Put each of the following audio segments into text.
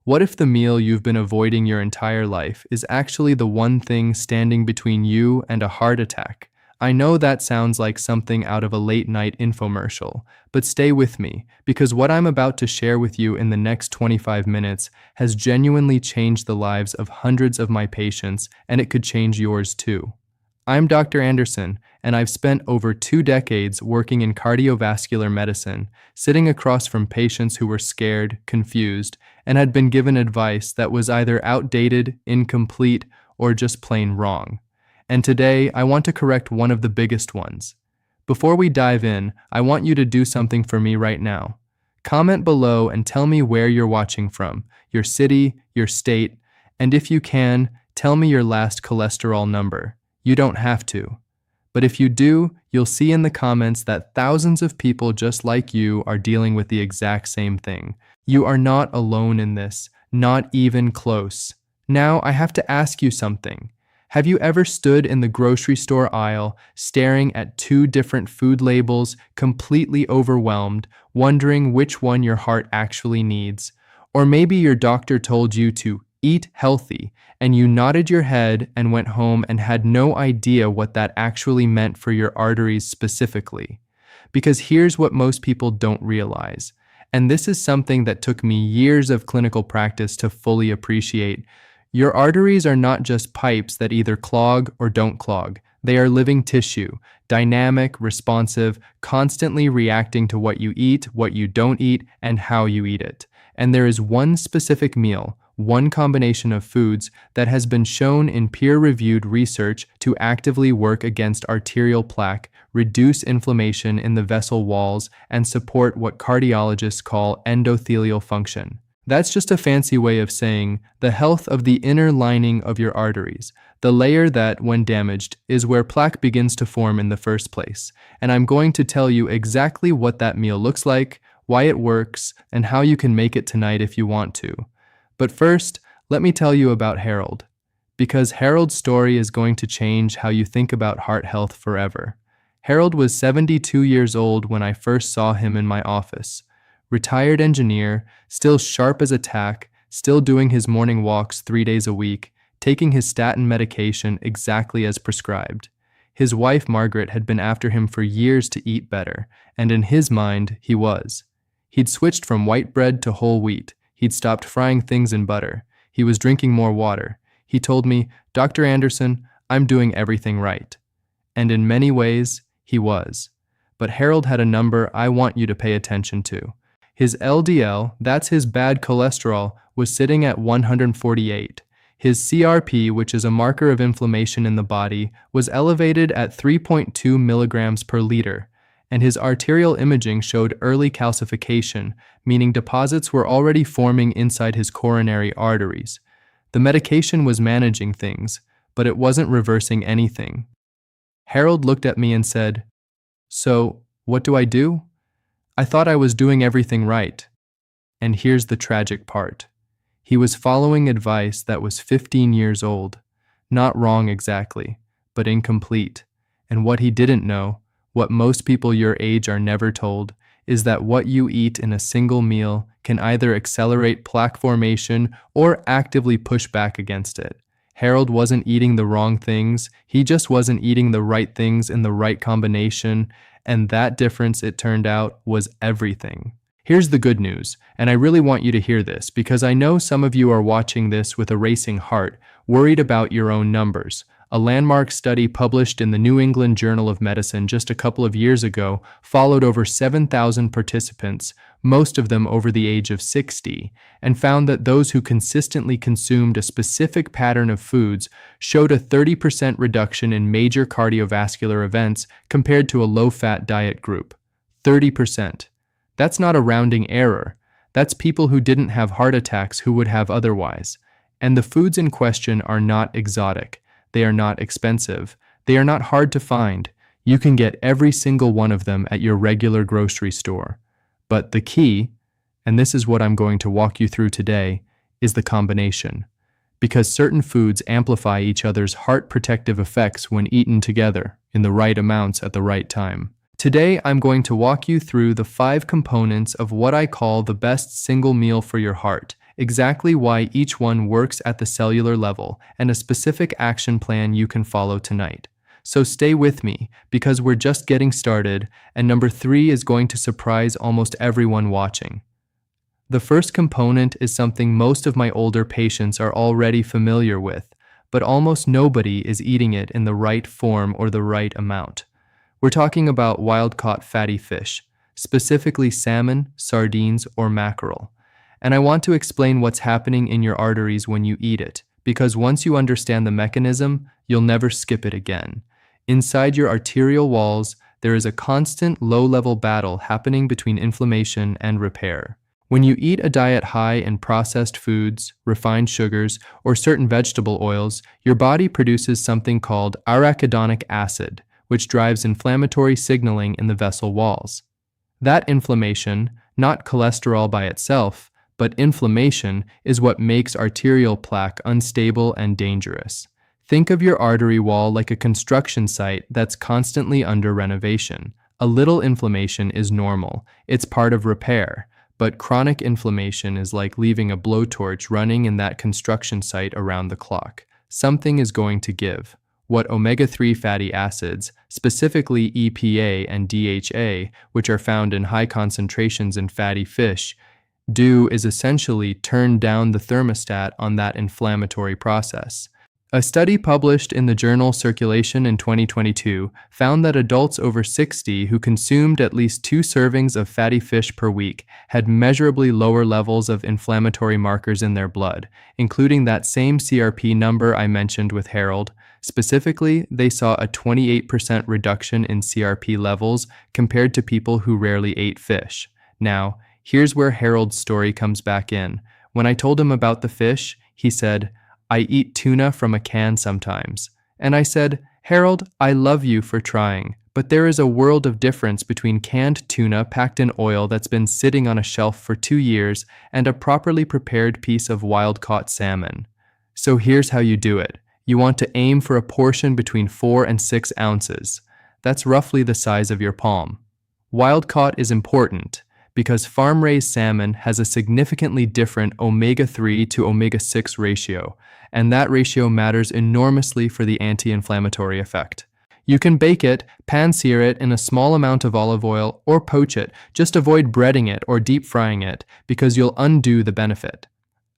What if the meal you've been avoiding your entire life is actually the one thing standing between you and a heart attack? I know that sounds like something out of a late-night infomercial, but stay with me, because what I'm about to share with you in the next 25 minutes has genuinely changed the lives of hundreds of my patients, and it could change yours too. I'm Dr. Anderson, and I've spent over 2 decades working in cardiovascular medicine, sitting across from patients who were scared, confused, and had been given advice that was either outdated, incomplete, or just plain wrong. And today, I want to correct one of the biggest ones. Before we dive in, I want you to do something for me right now. Comment below and tell me where you're watching from, your city, your state, and if you can, tell me your last cholesterol number. You don't have to. But if you do, you'll see in the comments that thousands of people just like you are dealing with the exact same thing. You are not alone in this, not even close. Now, I have to ask you something. Have you ever stood in the grocery store aisle, staring at 2 different food labels, completely overwhelmed, wondering which one your heart actually needs? Or maybe your doctor told you to eat healthy, and you nodded your head and went home and had no idea what that actually meant for your arteries specifically. Because here's what most people don't realize, and this is something that took me years of clinical practice to fully appreciate. Your arteries are not just pipes that either clog or don't clog. They are living tissue, dynamic, responsive, constantly reacting to what you eat, what you don't eat, and how you eat it. And there is one specific meal, one combination of foods that has been shown in peer-reviewed research to actively work against arterial plaque, reduce inflammation in the vessel walls, and support what cardiologists call endothelial function. That's just a fancy way of saying the health of the inner lining of your arteries, the layer that, when damaged, is where plaque begins to form in the first place. And I'm going to tell you exactly what that meal looks like, why it works, and how you can make it tonight if you want to. But first, let me tell you about Harold, because Harold's story is going to change how you think about heart health forever. Harold was 72 years old when I first saw him in my office. Retired engineer, still sharp as a tack, still doing his morning walks 3 days a week, taking his statin medication exactly as prescribed. His wife, Margaret, had been after him for years to eat better, and in his mind, he was. He'd switched from white bread to whole wheat. He'd stopped frying things in butter. He was drinking more water. He told me, "Dr. Anderson, I'm doing everything right." And in many ways, he was. But Harold had a number I want you to pay attention to. His LDL, that's his bad cholesterol, was sitting at 148. His CRP, which is a marker of inflammation in the body, was elevated at 3.2 milligrams per liter. And his arterial imaging showed early calcification, meaning deposits were already forming inside his coronary arteries. The medication was managing things, but it wasn't reversing anything. Harold looked at me and said, "So, what do I do? I thought I was doing everything right." And here's the tragic part. He was following advice that was 15 years old. Not wrong exactly, but incomplete. And what he didn't know, what most people your age are never told, is that what you eat in a single meal can either accelerate plaque formation or actively push back against it. Harold wasn't eating the wrong things, he just wasn't eating the right things in the right combination, and that difference, it turned out, was everything. Here's the good news, and I really want you to hear this because I know some of you are watching this with a racing heart, worried about your own numbers. A landmark study published in the New England Journal of Medicine just a couple of years ago followed over 7,000 participants, most of them over the age of 60, and found that those who consistently consumed a specific pattern of foods showed a 30% reduction in major cardiovascular events compared to a low-fat diet group. 30%. That's not a rounding error. That's people who didn't have heart attacks who would have otherwise. And the foods in question are not exotic. They are not expensive. They are not hard to find. You can get every single one of them at your regular grocery store. But the key, and this is what I'm going to walk you through today, is the combination. Because certain foods amplify each other's heart protective effects when eaten together in the right amounts at the right time. Today, I'm going to walk you through the 5 components of what I call the best single meal for your heart, exactly why each one works at the cellular level, and a specific action plan you can follow tonight. So stay with me, because we're just getting started, and number 3 is going to surprise almost everyone watching. The first component is something most of my older patients are already familiar with, but almost nobody is eating it in the right form or the right amount. We're talking about wild-caught fatty fish, specifically salmon, sardines, or mackerel. And I want to explain what's happening in your arteries when you eat it, because once you understand the mechanism, you'll never skip it again. Inside your arterial walls, there is a constant low-level battle happening between inflammation and repair. When you eat a diet high in processed foods, refined sugars, or certain vegetable oils, your body produces something called arachidonic acid, which drives inflammatory signaling in the vessel walls. That inflammation, not cholesterol by itself, but inflammation, is what makes arterial plaque unstable and dangerous. Think of your artery wall like a construction site that's constantly under renovation. A little inflammation is normal, it's part of repair. But chronic inflammation is like leaving a blowtorch running in that construction site around the clock. Something is going to give. What omega-3 fatty acids, specifically EPA and DHA, which are found in high concentrations in fatty fish, do is essentially turn down the thermostat on that inflammatory process. A study published in the journal Circulation in 2022 found that adults over 60 who consumed at least 2 servings of fatty fish per week had measurably lower levels of inflammatory markers in their blood, including that same CRP number I mentioned with Harold. Specifically, they saw a 28% reduction in CRP levels compared to people who rarely ate fish. Now, here's where Harold's story comes back in. When I told him about the fish, he said, "I eat tuna from a can sometimes." And I said, "Harold, I love you for trying, but there is a world of difference between canned tuna packed in oil that's been sitting on a shelf for 2 years and a properly prepared piece of wild-caught salmon." So here's how you do it. You want to aim for a portion between 4 and 6 ounces. That's roughly the size of your palm. Wild-caught is important because farm-raised salmon has a significantly different omega-3 to omega-6 ratio, and that ratio matters enormously for the anti-inflammatory effect. You can bake it, pan-sear it in a small amount of olive oil, or poach it. Just avoid breading it or deep frying it because you'll undo the benefit.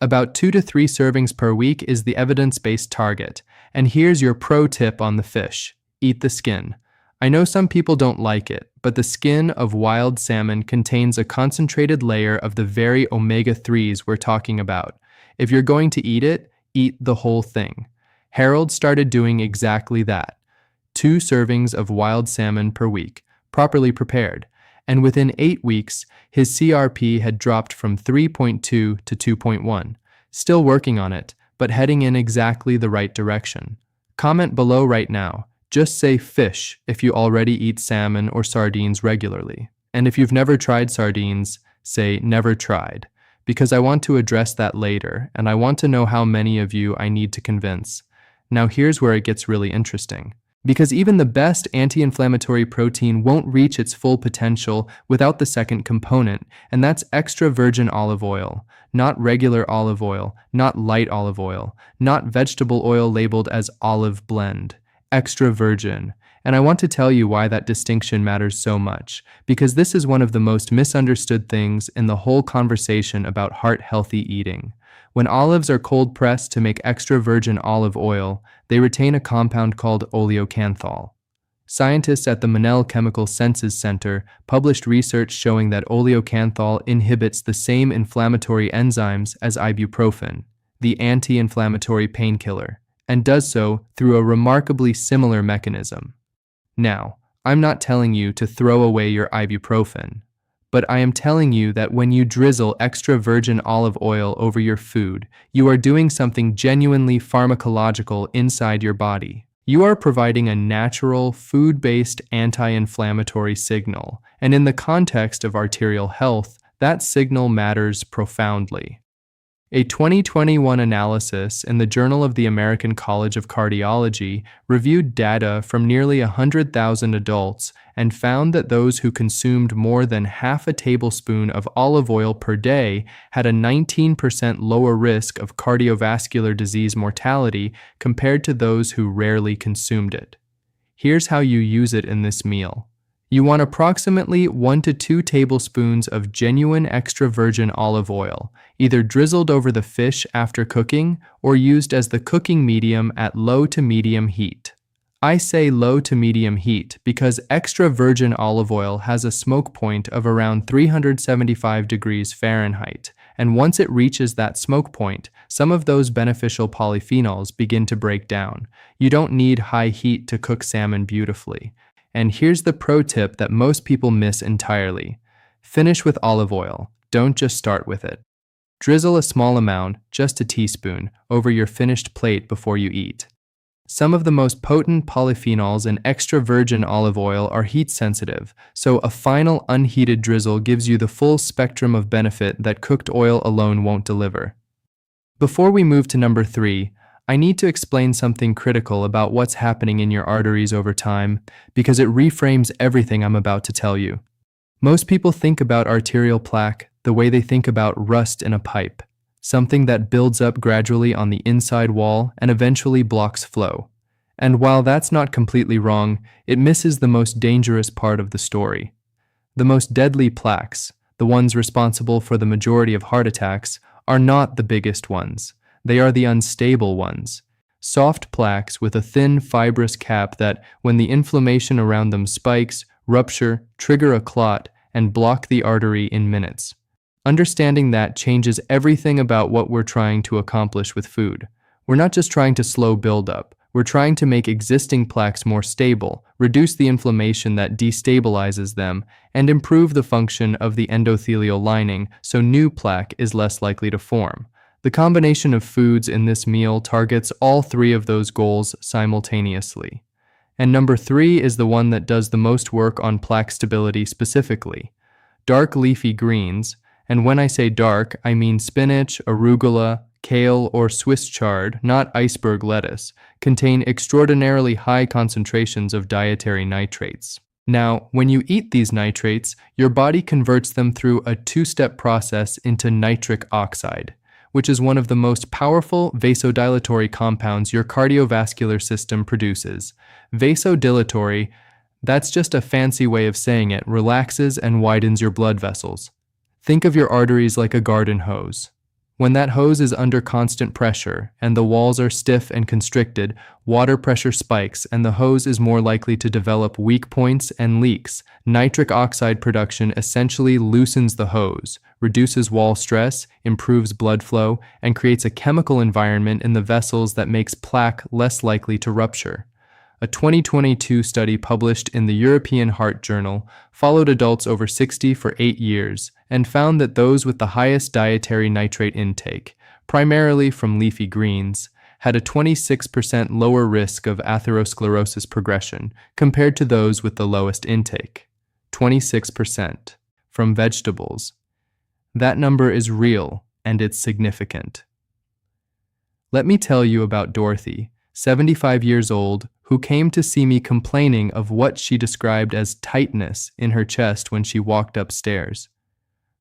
About 2 to 3 servings per week is the evidence-based target, and here's your pro tip on the fish. Eat the skin. I know some people don't like it, but the skin of wild salmon contains a concentrated layer of the very omega-3s we're talking about. If you're going to eat it, eat the whole thing. Harold started doing exactly that. 2 servings of wild salmon per week, properly prepared, and within 8 weeks, his CRP had dropped from 3.2 to 2.1. Still working on it, but heading in exactly the right direction. Comment below right now. Just say fish if you already eat salmon or sardines regularly. And if you've never tried sardines, say never tried, because I want to address that later, and I want to know how many of you I need to convince. Now here's where it gets really interesting. Because even the best anti-inflammatory protein won't reach its full potential without the second component, and that's extra virgin olive oil. Not regular olive oil, not light olive oil, not vegetable oil labeled as olive blend. Extra virgin. And I want to tell you why that distinction matters so much, because this is one of the most misunderstood things in the whole conversation about heart-healthy eating. When olives are cold-pressed to make extra virgin olive oil, they retain a compound called oleocanthal. Scientists at the Monell Chemical Senses Center published research showing that oleocanthal inhibits the same inflammatory enzymes as ibuprofen, the anti-inflammatory painkiller, and does so through a remarkably similar mechanism. Now, I'm not telling you to throw away your ibuprofen, but I am telling you that when you drizzle extra virgin olive oil over your food, you are doing something genuinely pharmacological inside your body. You are providing a natural, food-based anti-inflammatory signal, and in the context of arterial health, that signal matters profoundly. A 2021 analysis in the Journal of the American College of Cardiology reviewed data from nearly 100,000 adults and found that those who consumed more than half a tablespoon of olive oil per day had a 19% lower risk of cardiovascular disease mortality compared to those who rarely consumed it. Here's how you use it in this meal. You want approximately 1 to 2 tablespoons of genuine extra virgin olive oil, either drizzled over the fish after cooking or used as the cooking medium at low to medium heat. I say low to medium heat because extra virgin olive oil has a smoke point of around 375 degrees Fahrenheit, and once it reaches that smoke point, some of those beneficial polyphenols begin to break down. You don't need high heat to cook salmon beautifully. And here's the pro tip that most people miss entirely. Finish with olive oil. Don't just start with it. Drizzle a small amount, just a teaspoon, over your finished plate before you eat. Some of the most potent polyphenols in extra virgin olive oil are heat sensitive, so a final unheated drizzle gives you the full spectrum of benefit that cooked oil alone won't deliver. Before we move to number 3, I need to explain something critical about what's happening in your arteries over time because it reframes everything I'm about to tell you. Most people think about arterial plaque the way they think about rust in a pipe, something that builds up gradually on the inside wall and eventually blocks flow. And while that's not completely wrong, it misses the most dangerous part of the story. The most deadly plaques, the ones responsible for the majority of heart attacks, are not the biggest ones. They are the unstable ones. Soft plaques with a thin, fibrous cap that, when the inflammation around them spikes, rupture, trigger a clot, and block the artery in minutes. Understanding that changes everything about what we're trying to accomplish with food. We're not just trying to slow buildup. We're trying to make existing plaques more stable, reduce the inflammation that destabilizes them, and improve the function of the endothelial lining so new plaque is less likely to form. The combination of foods in this meal targets all 3 of those goals simultaneously. And number 3 is the one that does the most work on plaque stability specifically. Dark leafy greens, and when I say dark, I mean spinach, arugula, kale, or Swiss chard, not iceberg lettuce, contain extraordinarily high concentrations of dietary nitrates. Now, when you eat these nitrates, your body converts them through a 2-step process into nitric oxide, which is one of the most powerful vasodilatory compounds your cardiovascular system produces. Vasodilatory, that's just a fancy way of saying it, relaxes and widens your blood vessels. Think of your arteries like a garden hose. When that hose is under constant pressure and the walls are stiff and constricted, water pressure spikes and the hose is more likely to develop weak points and leaks. Nitric oxide production essentially loosens the hose, reduces wall stress, improves blood flow, and creates a chemical environment in the vessels that makes plaque less likely to rupture. A 2022 study published in the European Heart Journal followed adults over 60 for 8 years and found that those with the highest dietary nitrate intake, primarily from leafy greens, had a 26% lower risk of atherosclerosis progression compared to those with the lowest intake. 26% from vegetables. That number is real and it's significant. Let me tell you about Dorothy, 75 years old, who came to see me complaining of what she described as tightness in her chest when she walked upstairs.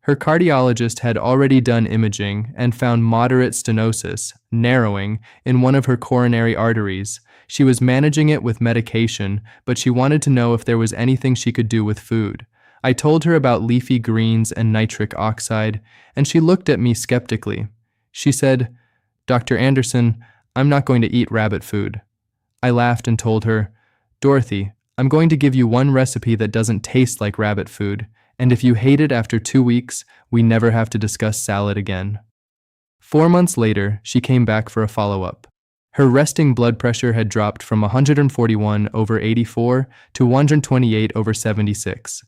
Her cardiologist had already done imaging and found moderate stenosis, narrowing, in one of her coronary arteries. She was managing it with medication, but she wanted to know if there was anything she could do with food. I told her about leafy greens and nitric oxide, and she looked at me skeptically. She said, "Dr. Anderson, I'm not going to eat rabbit food." I laughed and told her, "Dorothy, I'm going to give you one recipe that doesn't taste like rabbit food, and if you hate it after 2 weeks, we never have to discuss salad again." 4 months later, she came back for a follow-up. Her resting blood pressure had dropped from 141/84 to 128/76.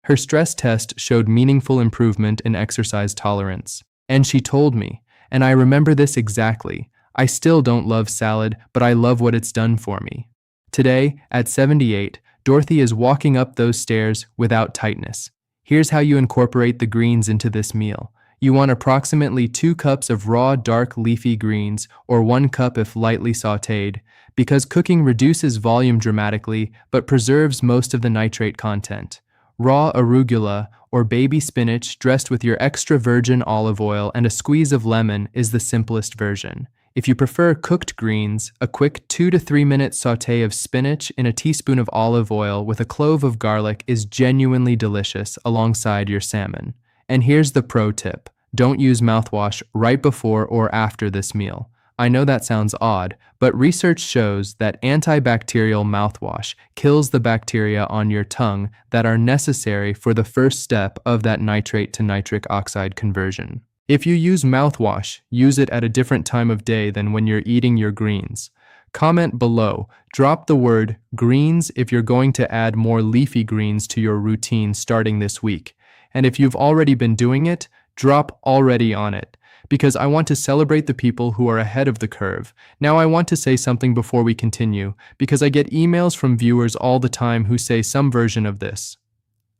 Her stress test showed meaningful improvement in exercise tolerance. And she told me, and I remember this exactly, "I still don't love salad, but I love what it's done for me." Today, at 78, Dorothy is walking up those stairs without tightness. Here's how you incorporate the greens into this meal. You want approximately 2 cups of raw dark leafy greens, or 1 cup if lightly sautéed, because cooking reduces volume dramatically but preserves most of the nitrate content. Raw arugula, or baby spinach dressed with your extra virgin olive oil and a squeeze of lemon is the simplest version. If you prefer cooked greens, a quick 2 to 3 minute sauté of spinach in a teaspoon of olive oil with a clove of garlic is genuinely delicious alongside your salmon. And here's the pro tip: don't use mouthwash right before or after this meal. I know that sounds odd, but research shows that antibacterial mouthwash kills the bacteria on your tongue that are necessary for the first step of that nitrate to nitric oxide conversion. If you use mouthwash, use it at a different time of day than when you're eating your greens. Comment below, drop the word greens if you're going to add more leafy greens to your routine starting this week. And if you've already been doing it, drop already on it, because I want to celebrate the people who are ahead of the curve. Now I want to say something before we continue, because I get emails from viewers all the time who say some version of this.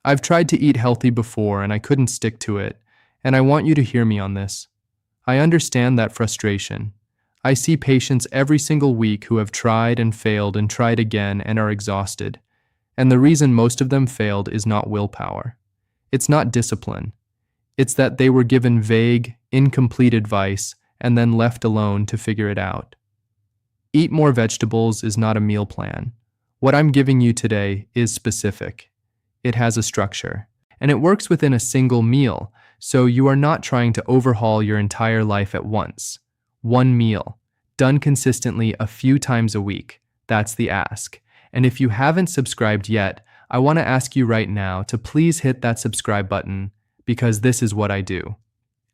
I've tried to eat healthy before and I couldn't stick to it, and I want you to hear me on this. I understand that frustration. I see patients every single week who have tried and failed and tried again and are exhausted. And the reason most of them failed is not willpower. It's not discipline. It's that they were given vague, incomplete advice and then left alone to figure it out. Eat more vegetables is not a meal plan. What I'm giving you today is specific. It has a structure, and it works within a single meal, so you are not trying to overhaul your entire life at once. One meal, done consistently a few times a week. That's the ask. And if you haven't subscribed yet, I want to ask you right now to please hit that subscribe button, because this is what I do.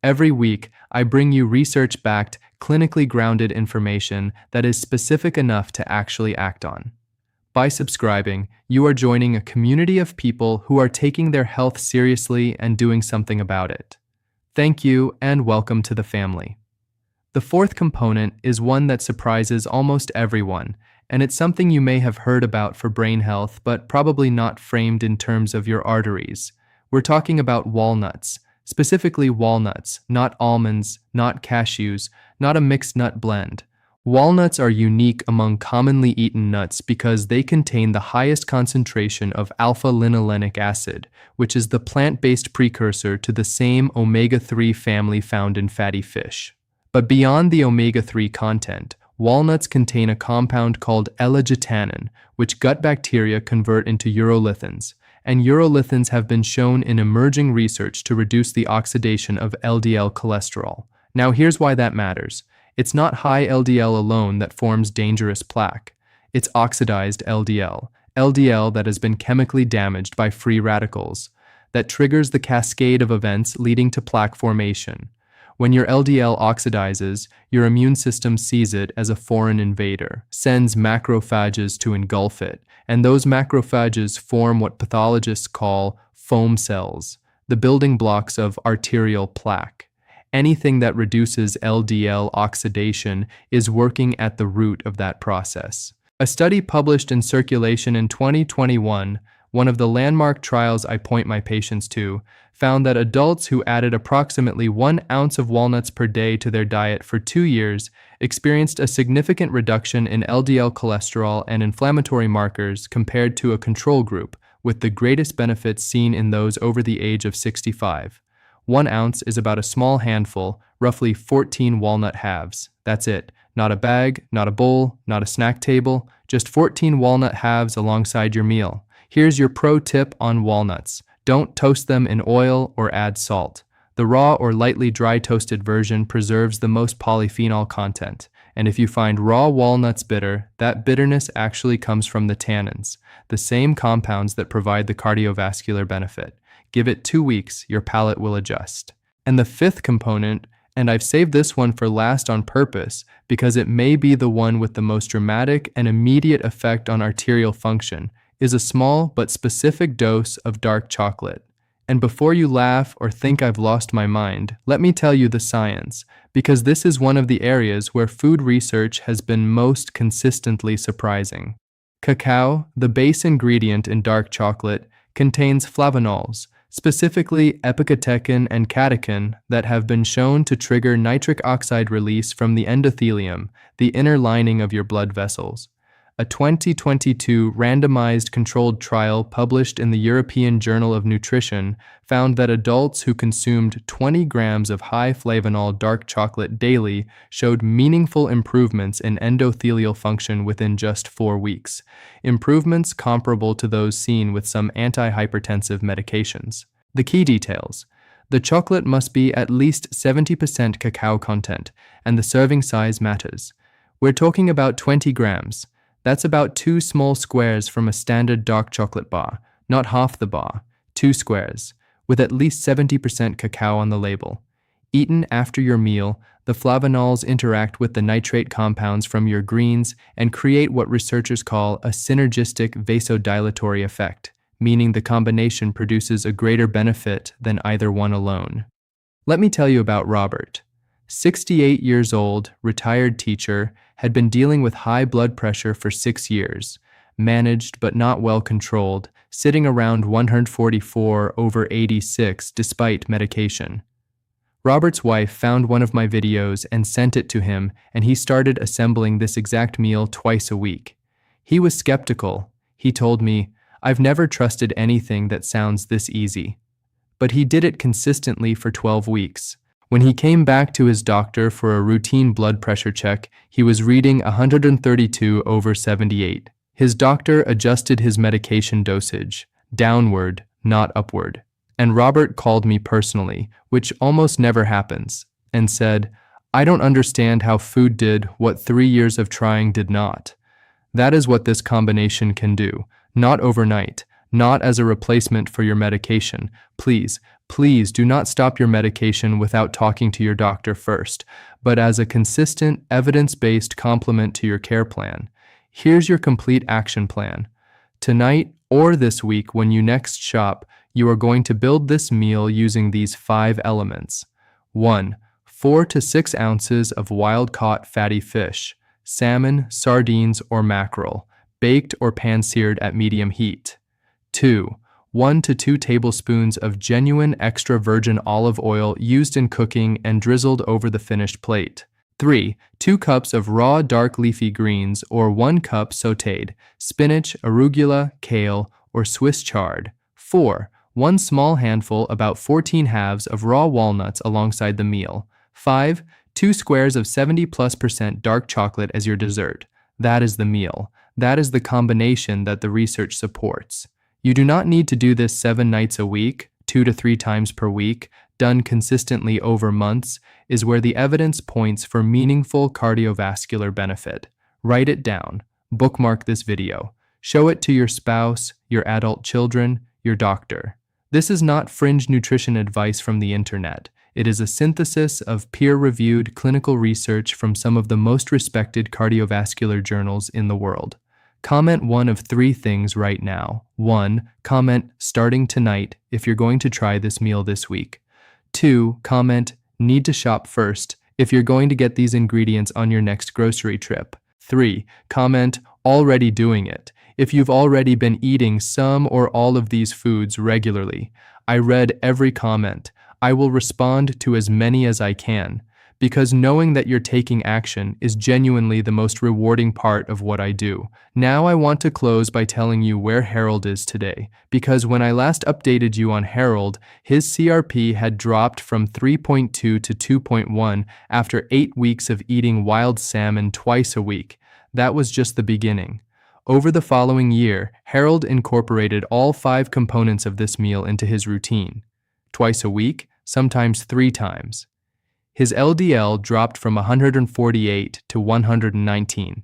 Every week, I bring you research-backed, clinically grounded information that is specific enough to actually act on. By subscribing, you are joining a community of people who are taking their health seriously and doing something about it. Thank you and welcome to the family. The fourth component is one that surprises almost everyone, and it's something you may have heard about for brain health, but probably not framed in terms of your arteries. We're talking about walnuts, specifically walnuts, not almonds, not cashews, not a mixed nut blend. Walnuts are unique among commonly eaten nuts because they contain the highest concentration of alpha-linolenic acid, which is the plant-based precursor to the same omega-3 family found in fatty fish. But beyond the omega-3 content, walnuts contain a compound called L-gitanin, which gut bacteria convert into urolithins, and urolithins have been shown in emerging research to reduce the oxidation of LDL cholesterol. Now here's why that matters. It's not high LDL alone that forms dangerous plaque. It's oxidized LDL, LDL that has been chemically damaged by free radicals, that triggers the cascade of events leading to plaque formation. When your LDL oxidizes, your immune system sees it as a foreign invader, sends macrophages to engulf it, and those macrophages form what pathologists call foam cells, the building blocks of arterial plaque. Anything that reduces LDL oxidation is working at the root of that process. A study published in Circulation in 2021, one of the landmark trials I point my patients to, found that adults who added approximately 1 ounce of walnuts per day to their diet for 2 years experienced a significant reduction in LDL cholesterol and inflammatory markers compared to a control group, with the greatest benefits seen in those over the age of 65. 1 ounce is about a small handful, roughly 14 walnut halves. That's it. Not a bag, not a bowl, not a snack table, just 14 walnut halves alongside your meal. Here's your pro tip on walnuts. Don't toast them in oil or add salt. The raw or lightly dry toasted version preserves the most polyphenol content. And if you find raw walnuts bitter, that bitterness actually comes from the tannins, the same compounds that provide the cardiovascular benefit. Give it 2 weeks, your palate will adjust. And the fifth component, and I've saved this one for last on purpose because it may be the one with the most dramatic and immediate effect on arterial function, is a small but specific dose of dark chocolate. And before you laugh or think I've lost my mind, let me tell you the science, because this is one of the areas where food research has been most consistently surprising. Cacao, the base ingredient in dark chocolate, contains flavonols, specifically epicatechin and catechin, that have been shown to trigger nitric oxide release from the endothelium, the inner lining of your blood vessels. A 2022 randomized controlled trial published in the European Journal of Nutrition found that adults who consumed 20 grams of high flavanol dark chocolate daily showed meaningful improvements in endothelial function within just 4 weeks, improvements comparable to those seen with some antihypertensive medications. The key details: the chocolate must be at least 70% cacao content, and the serving size matters. We're talking about 20 grams. That's about 2 small squares from a standard dark chocolate bar, not half the bar, 2 squares, with at least 70% cacao on the label. Eaten after your meal, the flavanols interact with the nitrate compounds from your greens and create what researchers call a synergistic vasodilatory effect, meaning the combination produces a greater benefit than either one alone. Let me tell you about Robert. 68 years old, retired teacher, had been dealing with high blood pressure for 6 years, managed but not well controlled, sitting around 144/86 despite medication. Robert's wife found one of my videos and sent it to him, and he started assembling this exact meal twice a week. He was skeptical. He told me, "I've never trusted anything that sounds this easy." But he did it consistently for 12 weeks. When he came back to his doctor for a routine blood pressure check, he was reading 132/78. His doctor adjusted his medication dosage, downward, not upward. And Robert called me personally, which almost never happens, and said, "I don't understand how food did what 3 years of trying did not." That is what this combination can do, not overnight, not as a replacement for your medication. Please do not stop your medication without talking to your doctor first, but as a consistent, evidence-based complement to your care plan. Here's your complete action plan. Tonight or this week when you next shop, you are going to build this meal using these 5 elements. 1. 4 to 6 ounces of wild-caught fatty fish, salmon, sardines, or mackerel, baked or pan-seared at medium heat. 2. 1 to 2 tablespoons of genuine extra virgin olive oil used in cooking and drizzled over the finished plate. 3. 2 cups of raw dark leafy greens or 1 cup sautéed, spinach, arugula, kale, or Swiss chard. 4. 1 small handful, about 14 halves, of raw walnuts alongside the meal. 5. 2 squares of 70+% dark chocolate as your dessert. That is the meal. That is the combination that the research supports. You do not need to do this 7 nights a week, 2 to 3 times per week, done consistently over months, is where the evidence points for meaningful cardiovascular benefit. Write it down. Bookmark this video. Show it to your spouse, your adult children, your doctor. This is not fringe nutrition advice from the internet. It is a synthesis of peer-reviewed clinical research from some of the most respected cardiovascular journals in the world. Comment one of 3 things right now. 1. Comment starting tonight if you're going to try this meal this week. 2. Comment need to shop first if you're going to get these ingredients on your next grocery trip. 3. Comment already doing it if you've already been eating some or all of these foods regularly. I read every comment. I will respond to as many as I can, because knowing that you're taking action is genuinely the most rewarding part of what I do. Now I want to close by telling you where Harold is today, because when I last updated you on Harold, his CRP had dropped from 3.2 to 2.1 after 8 weeks of eating wild salmon twice a week. That was just the beginning. Over the following year, Harold incorporated all 5 components of this meal into his routine. Twice a week, sometimes 3 times. His LDL dropped from 148 to 119.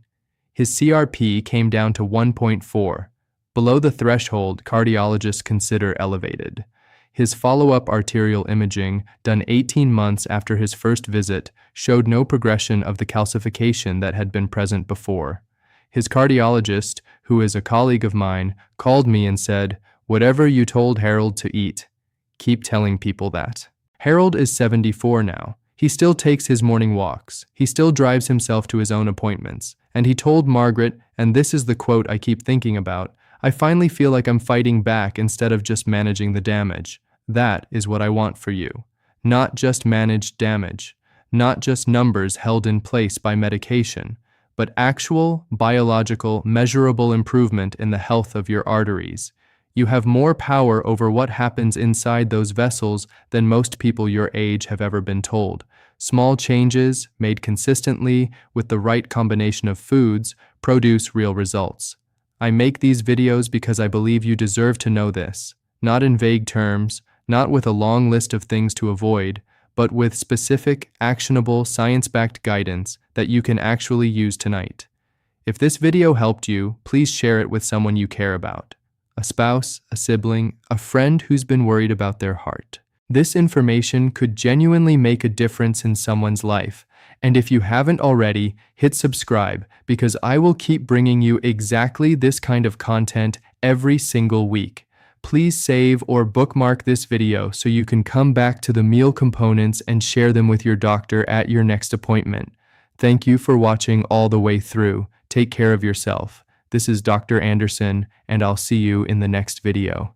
His CRP came down to 1.4, below the threshold cardiologists consider elevated. His follow-up arterial imaging, done 18 months after his first visit, showed no progression of the calcification that had been present before. His cardiologist, who is a colleague of mine, called me and said, "Whatever you told Harold to eat, keep telling people that." Harold is 74 now. He still takes his morning walks. He still drives himself to his own appointments. And he told Margaret, and this is the quote I keep thinking about, "I finally feel like I'm fighting back instead of just managing the damage." That is what I want for you. Not just managed damage, not just numbers held in place by medication, but actual, biological, measurable improvement in the health of your arteries. You have more power over what happens inside those vessels than most people your age have ever been told. Small changes, made consistently with the right combination of foods, produce real results. I make these videos because I believe you deserve to know this, not in vague terms, not with a long list of things to avoid, but with specific, actionable, science-backed guidance that you can actually use tonight. If this video helped you, please share it with someone you care about. A spouse, a sibling, a friend who's been worried about their heart. This information could genuinely make a difference in someone's life. And if you haven't already, hit subscribe because I will keep bringing you exactly this kind of content every single week. Please save or bookmark this video so you can come back to the meal components and share them with your doctor at your next appointment. Thank you for watching all the way through. Take care of yourself. This is Dr. Anderson, and I'll see you in the next video.